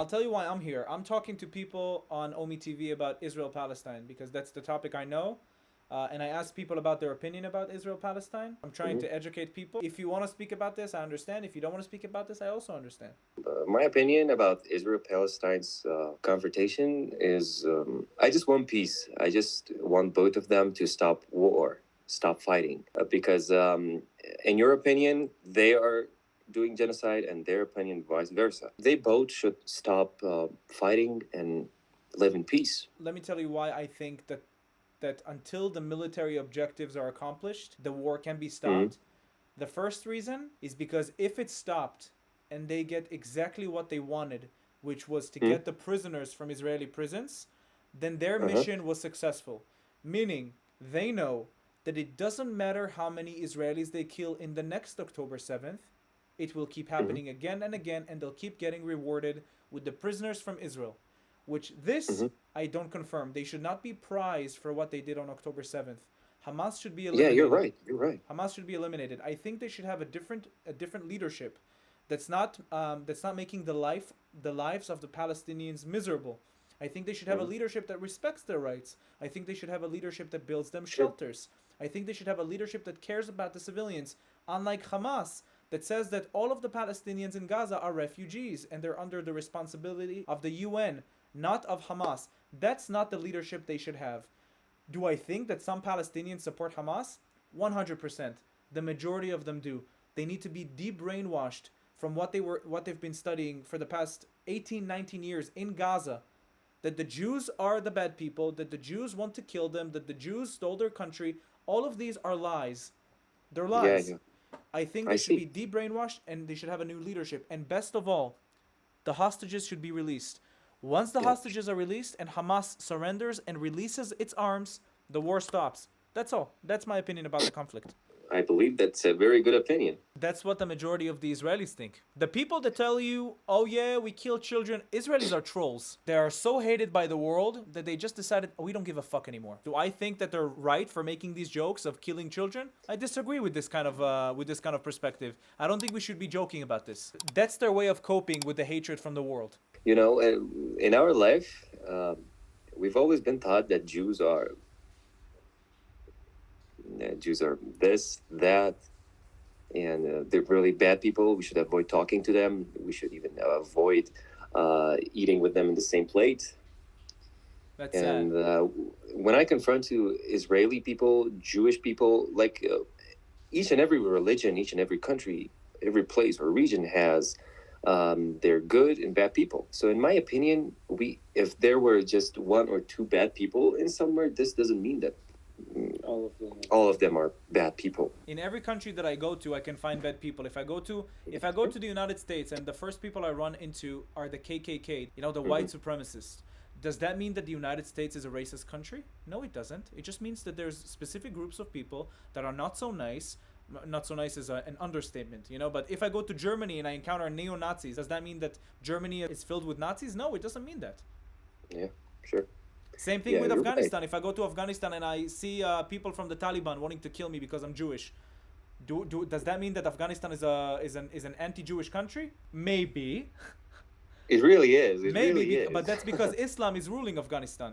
I'll tell you why I'm here. I'm talking to people on Omi TV about Israel Palestine because that's the topic I know. And I ask people about their opinion about Israel Palestine. I'm trying Mhm. to educate people. If you want to speak about this, I understand. If you don't want to speak about this, I also understand. My opinion about Israel Palestine's confrontation is I just want peace. I just want both of them to stop war, stop fighting. Because, in your opinion, they are doing genocide, and their opinion, vice versa. They both should stop fighting and live in peace. Let me tell you why I think that until the military objectives are accomplished, the war can be stopped. The first reason is because if it's stopped and they get exactly what they wanted, which was to get the prisoners from Israeli prisons, then their mission was successful. Meaning, they know that it doesn't matter how many Israelis they kill in the next October 7th, it will keep happening again and again, and they'll keep getting rewarded with the prisoners from Israel. Which this I don't confirm. They should not be prized for what they did on October 7th. Hamas should be Yeah, you're eliminated. right. You're right. Hamas should be eliminated. I think they should have a different leadership that's not making the lives of the Palestinians miserable. I think they should have a leadership that respects their rights. I think they should have a leadership that builds them shelters. I think they should have a leadership that cares about the civilians, unlike Hamas that says that all of the Palestinians in Gaza are refugees and they're under the responsibility of the UN, not of Hamas. That's not the leadership they should have. Do I think that some Palestinians support Hamas? 100%. The majority of them do. They need to be de-brainwashed from what they've been studying for the past 18, 19 years in Gaza. That the Jews are the bad people, that the Jews want to kill them, that the Jews stole their country. All of these are lies. They're Yeah, lies. yeah. I think I they should be see. de-brainwashed and they should have a new leadership. And best of all, the hostages should be released. Once the Yeah. hostages are released and Hamas surrenders and releases its arms, the war stops. That's all. That's my opinion about the conflict. I believe that's a very good opinion. That's what the majority of the Israelis think. The people that tell you, oh yeah, we kill children, Israelis are trolls. They are so hated by the world that they just decided, oh, we don't give a fuck anymore. Do I think that they're right for making these jokes of killing children? I disagree with this kind of perspective. I don't think we should be joking about this. That's their way of coping with the hatred from the world. You know, in our life, we've always been taught that Jews are this, that, and they're really bad people. We should avoid talking to them. We should even avoid eating with them in the same plate. That's And sad. when I confront to Israeli people, Jewish people, like each and every religion, each and every country, every place or region has their good and bad people. So in my opinion, if there were just one or two bad people in somewhere, this doesn't mean that all of them are bad people. In every country that I go to, I can find bad people. If I go to the United States and the first people I run into are the KKK, the white supremacists, does that mean that the United States is a racist country? No, it doesn't. It just means that there's specific groups of people that are not so nice. Not so nice is an understatement, But if I go to Germany and I encounter neo-Nazis, does that mean that Germany is filled with Nazis? No, it doesn't mean that. Yeah, sure. Same thing Yeah, with you're Afghanistan. right. If I go to Afghanistan and I see people from the Taliban wanting to kill me because I'm Jewish, does that mean that Afghanistan is an anti-Jewish country? Maybe, It really is. It maybe, really is. but that's because Islam is ruling Afghanistan.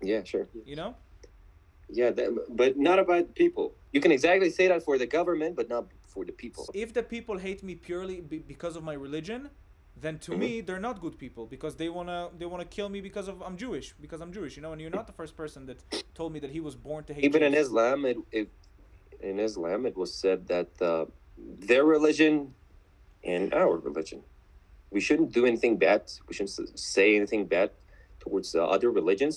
Yeah, sure. You know, Yeah, but not about people. You can exactly say that for the government, but not for the people. if the people hate me purely because of my religion, then to me they're not good people because they wanna kill me because I'm Jewish. And you're not the first person that told me that he was born to hate Even in Jews. Islam, it was said that their religion and our religion, we shouldn't do anything bad. We shouldn't say anything bad towards other religions,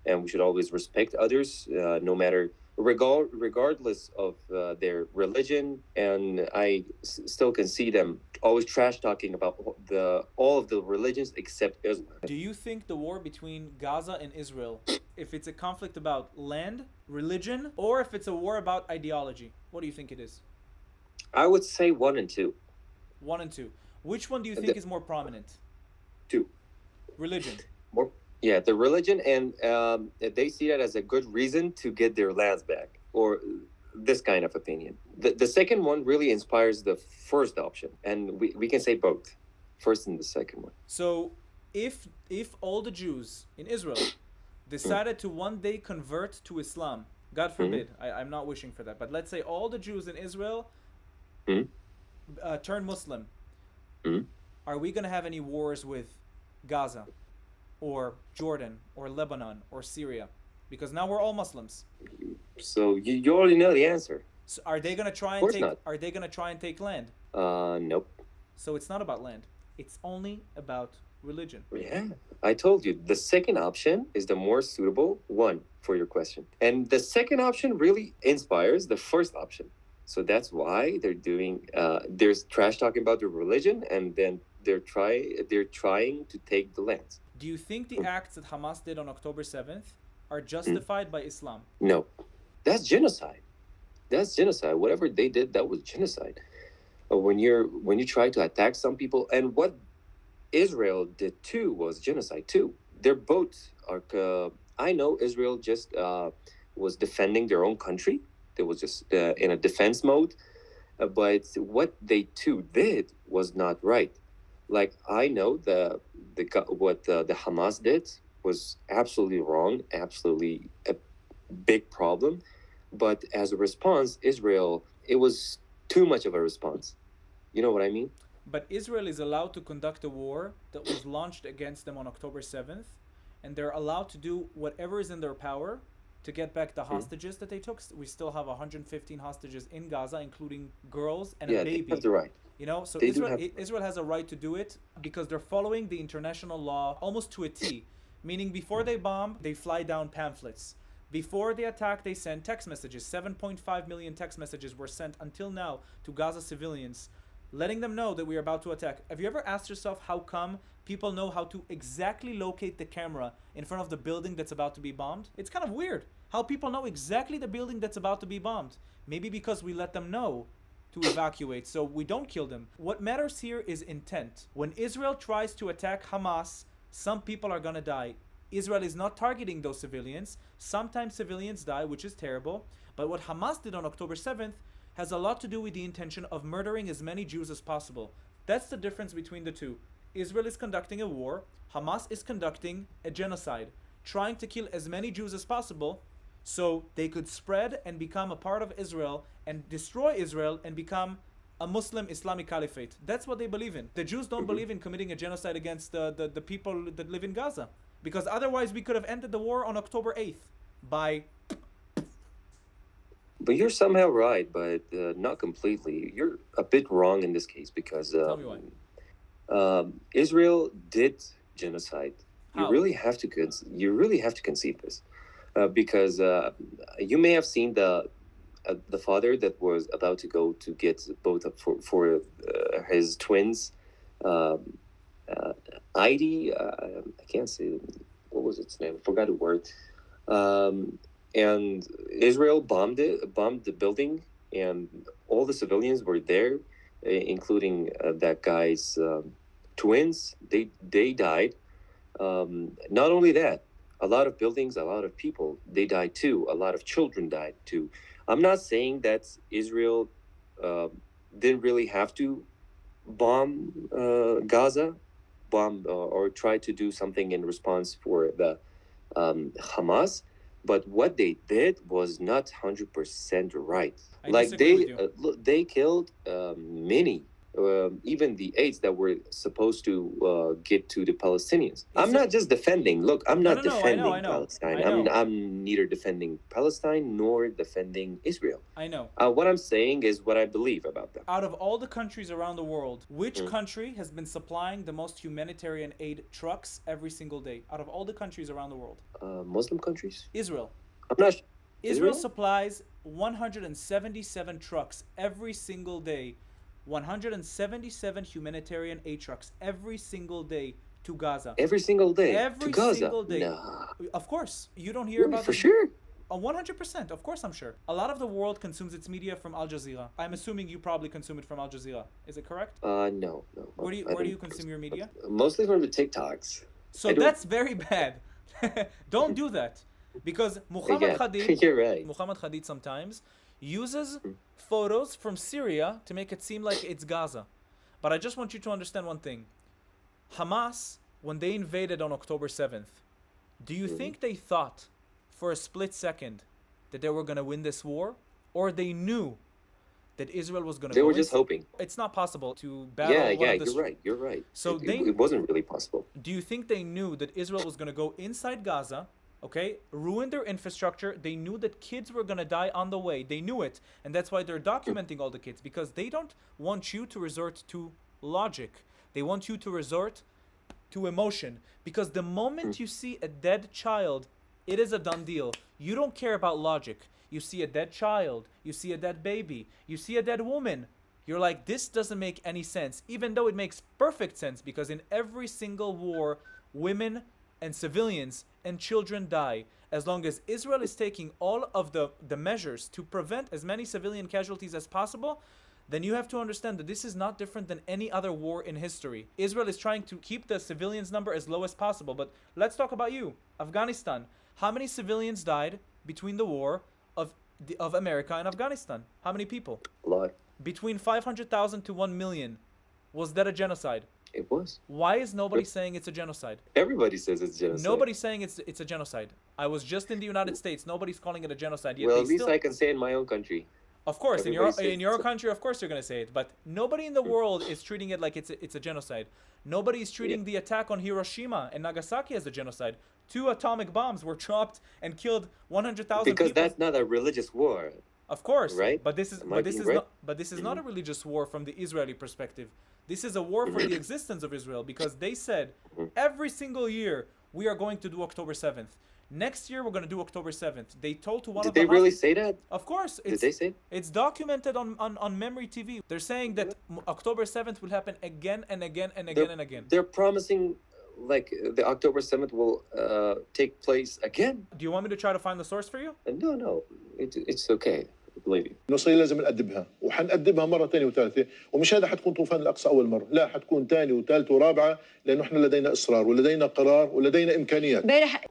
and we should always respect others, no matter regardless of their religion. And I still can see them always trash talking about all of the religions except Islam. Do you think the war between Gaza and Israel, if it's a conflict about land, religion, or if it's a war about ideology, what do you think it is? I would say one and two. One and two. Which one do you The- think is more prominent? Two. Religion. More, yeah, the religion, and they see that as a good reason to get their lands back, or this kind of opinion. The second one really inspires the first option, and we can say both, first and the second one. So if all the Jews in Israel decided to one day convert to Islam, God forbid, I'm not wishing for that, but let's say all the Jews in Israel turn Muslim, are we going to have any wars with Gaza or Jordan or Lebanon or Syria? Because now we're all Muslims. So you already know the answer. So are they going to try Of and course take? not. Are they going to try and take land? Nope. So it's not about land. It's only about religion. Yeah, I told you the second option is the more suitable one for your question, and the second option really inspires the first option. So that's why they're doing. There's trash talking about the religion, and then they're trying to take the land. Do you think the acts that Hamas did on October 7th are justified by Islam? No, that's genocide. That's genocide. Whatever they did, that was genocide. When you try to attack some people, and what Israel did too was genocide too. They're both are. I know Israel just was defending their own country. They was just in a defense mode, but what they too did was not right. Like I know what the Hamas did was absolutely wrong, absolutely a big problem. But as a response, Israel, it was too much of a response. You know what I mean? But Israel is allowed to conduct a war that was launched against them on October 7th, and they're allowed to do whatever is in their power to get back the hostages that they took. We still have 115 hostages in Gaza, including girls and a baby. They have the right. You know, so They Israel has a right to do it because they're following the international law almost to a T. Meaning before they bomb, they fly down pamphlets. Before they attack, they send text messages. 7.5 million text messages were sent until now to Gaza civilians, letting them know that we are about to attack. Have you ever asked yourself how come people know how to exactly locate the camera in front of the building that's about to be bombed? It's kind of weird how people know exactly the building that's about to be bombed. Maybe because we let them know to evacuate so we don't kill them. What matters here is intent. When Israel tries to attack Hamas, some people are gonna die. Israel is not targeting those civilians. Sometimes civilians die, which is terrible. But what Hamas did on October 7th has a lot to do with the intention of murdering as many Jews as possible. That's the difference between the two. Israel is conducting a war. Hamas is conducting a genocide, trying to kill as many Jews as possible so they could spread and become a part of Israel and destroy Israel and become a Muslim Islamic caliphate. That's what they believe in. The Jews don't believe in committing a genocide against the people that live in Gaza. Because otherwise we could have ended the war on October 8th by... But you're somehow right, but not completely. You're a bit wrong in this case because Tell me why. Israel did genocide. How? You really have to concede this, because you may have seen the father that was about to go to get both for his twins. IDE, I can't say what was its name. I forgot the word. And Israel bombed the building, and all the civilians were there, including that guy's twins. They died. Not only that, a lot of buildings, a lot of people, they died too. A lot of children died too. I'm not saying that Israel didn't really have to bomb Gaza, or try to do something in response for the Hamas. But what they did was not 100% right. They killed many, even the aides that were supposed to get to the Palestinians. I'm not just defending. Look, I'm not defending Palestine. I'm neither defending Palestine nor defending Israel. I know. What I'm saying is what I believe about them. Out of all the countries around the world, which country has been supplying the most humanitarian aid trucks every single day? Out of all the countries around the world. Muslim countries? Israel. I'm not. Israel supplies 177 trucks every single day. 177 humanitarian aid trucks every single day to Gaza. Every single day every to Gaza? Single day. Nah. Of course. You don't hear about for this? Sure. 100%. Of course I'm sure. A lot of the world consumes its media from Al Jazeera. I'm assuming you probably consume it from Al Jazeera. Is it correct? No. Where do you consume your media? Mostly from the TikToks. So that's very bad. Don't do that. Because Muhammad Khadid, you're right. Muhammad Khadid sometimes uses photos from Syria to make it seem like it's Gaza. But I just want you to understand one thing. Hamas when they invaded on October 7th, do you think they thought for a split second that they were going to win this war? Or they knew that Israel was going to They go were just hoping. It's not possible to battle Yeah, one yeah, of the... you're right. So it wasn't really possible. Do you think they knew that Israel was going to go inside Gaza, okay, ruin their infrastructure? They knew that kids were going to die on the way. They knew it. And that's why they're documenting all the kids, because they don't want you to resort to logic. They want you to resort to emotion. Because the moment you see a dead child, it is a done deal. You don't care about logic. You see a dead child, you see a dead baby, you see a dead woman. You're like, this doesn't make any sense, even though it makes perfect sense, because in every single war, women and civilians and children die. As long as Israel is taking all of the measures to prevent as many civilian casualties as possible, then you have to understand that this is not different than any other war in history. Israel is trying to keep the civilians number as low as possible. But let's talk about you, Afghanistan. How many civilians died between the war of America and Afghanistan? How many people? A lot. Between 500,000 to 1 million. Was that a genocide? It was. Why is nobody saying it's a genocide? Everybody says it's genocide. Nobody's saying it's a genocide. I was just in the United States. Nobody's calling it a genocide yet. Well, at least I can say in my own country. Of course, in your so. country, of course you're gonna say it. But nobody in the world is treating it like it's a genocide. Nobody is treating the attack on Hiroshima and Nagasaki as a genocide. 2 atomic bombs were dropped and killed 100,000 people. Because that's not a religious war. Of course, right? But this is not a religious war from the Israeli perspective. This is a war for the existence of Israel, because they said every single year we are going to do October 7th. Next year we're going to do October 7th. They told to one of the... Did they really say that? Of course. Did they say? It's documented on Memory TV. They're saying that October 7th will happen again and again and again and again. They're promising like the October 7th will take place again. Do you want me to try to find the source for you? No. It's okay. Believe me. النصية لازم نقدمها وحنقدمها مرة ثانية وثالثة ومش هذا حتكون طوفان الأقصى أول مرة لا حتكون ثانية وثالثة ورابعة لأنه إحنا لدينا إصرار ولدينا قرار ولدينا إمكانيات.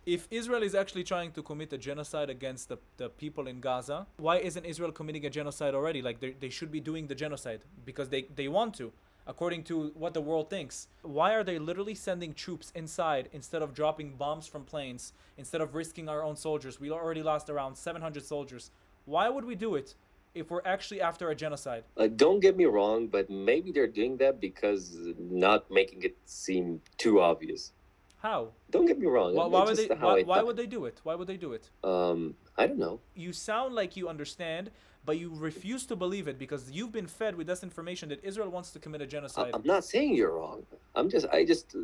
If Israel is actually trying to commit a genocide against the people in Gaza, why isn't Israel committing a genocide already? Like they should be doing the genocide because they want to, according to what the world thinks. Why are they literally sending troops inside instead of dropping bombs from planes, instead of risking our own soldiers? We already lost around 700 soldiers. Why would we do it if we're actually after a genocide? Don't get me wrong, but maybe they're doing that because not making it seem too obvious. How? Don't get me wrong. Why would they do it? Why would they do it? I don't know. You sound like you understand, but you refuse to believe it because you've been fed with this information that Israel wants to commit a genocide. I'm not saying you're wrong. I just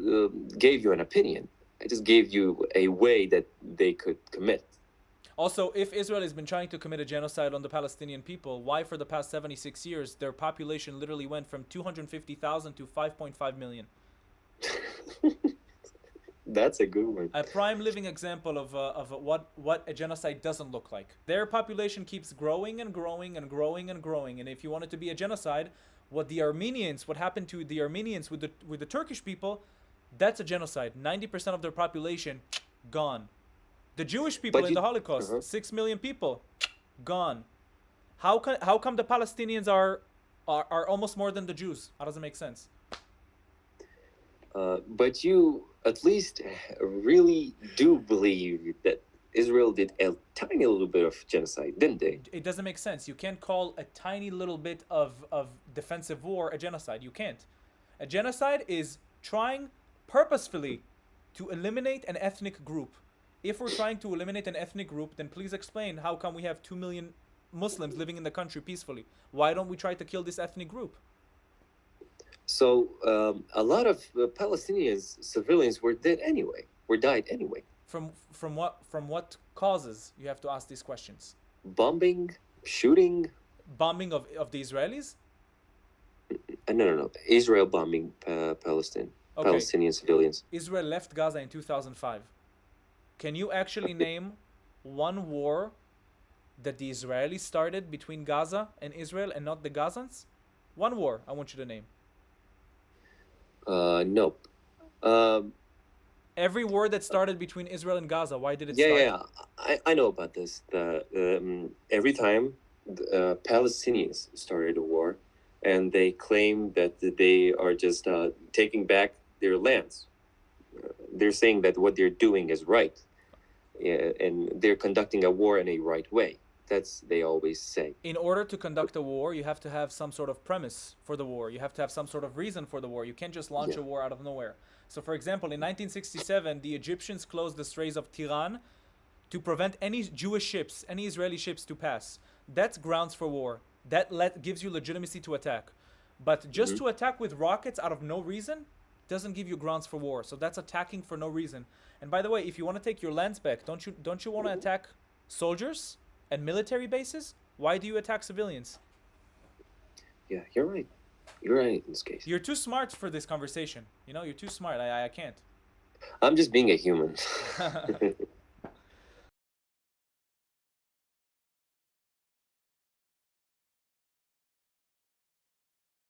gave you an opinion. I just gave you a way that they could commit. Also, if Israel has been trying to commit a genocide on the Palestinian people, why for the past 76 years their population literally went from 250,000 to 5.5 million? That's a good one. A prime living example of what a genocide doesn't look like. Their population keeps growing and growing and growing and growing. And if you want it to be a genocide, what happened to the Armenians with the Turkish people, that's a genocide. 90% of their population gone. The Jewish people in the Holocaust, 6 million people, gone. How come the Palestinians are almost more than the Jews? How does it make sense? But you at least really do believe that Israel did a tiny little bit of genocide, didn't they? It doesn't make sense. You can't call a tiny little bit of defensive war a genocide. You can't. A genocide is trying purposefully to eliminate an ethnic group. If we're trying to eliminate an ethnic group, then please explain how come we have 2 million Muslims living in the country peacefully. Why don't we try to kill this ethnic group? So a lot of Palestinians, civilians, were died anyway. From what causes? You have to ask these questions. Bombing, shooting. Bombing of the Israelis? No. Israel bombing Palestine. Okay. Palestinian civilians. Israel left Gaza in 2005. Can you actually name one war that the Israelis started between Gaza and Israel and not the Gazans? One war I want you to name. Nope. Every war that started between Israel and Gaza, why did it start? Yeah. I know about this. Every time the Palestinians started a war, and they claim that they are just taking back their lands. they're saying that what they're doing is right, and they're conducting a war in a right way. That's they always say. In order to conduct a war, you have to have some sort of premise for the war. You have to have some sort of reason for the war. You can't just launch a war out of nowhere. So, for example, in 1967, the Egyptians closed the Straits of Tiran to prevent any Jewish ships, any Israeli ships to pass. That's grounds for war. That gives you legitimacy to attack. But just to attack with rockets out of no reason doesn't give you grounds for war. So that's attacking for no reason. And by the way, if you want to take your lands back, don't you want to attack soldiers and military bases? Why do you attack civilians? Yeah, you're right. You're right in this case. You're too smart for this conversation. You're too smart. I can't. I'm just being a human.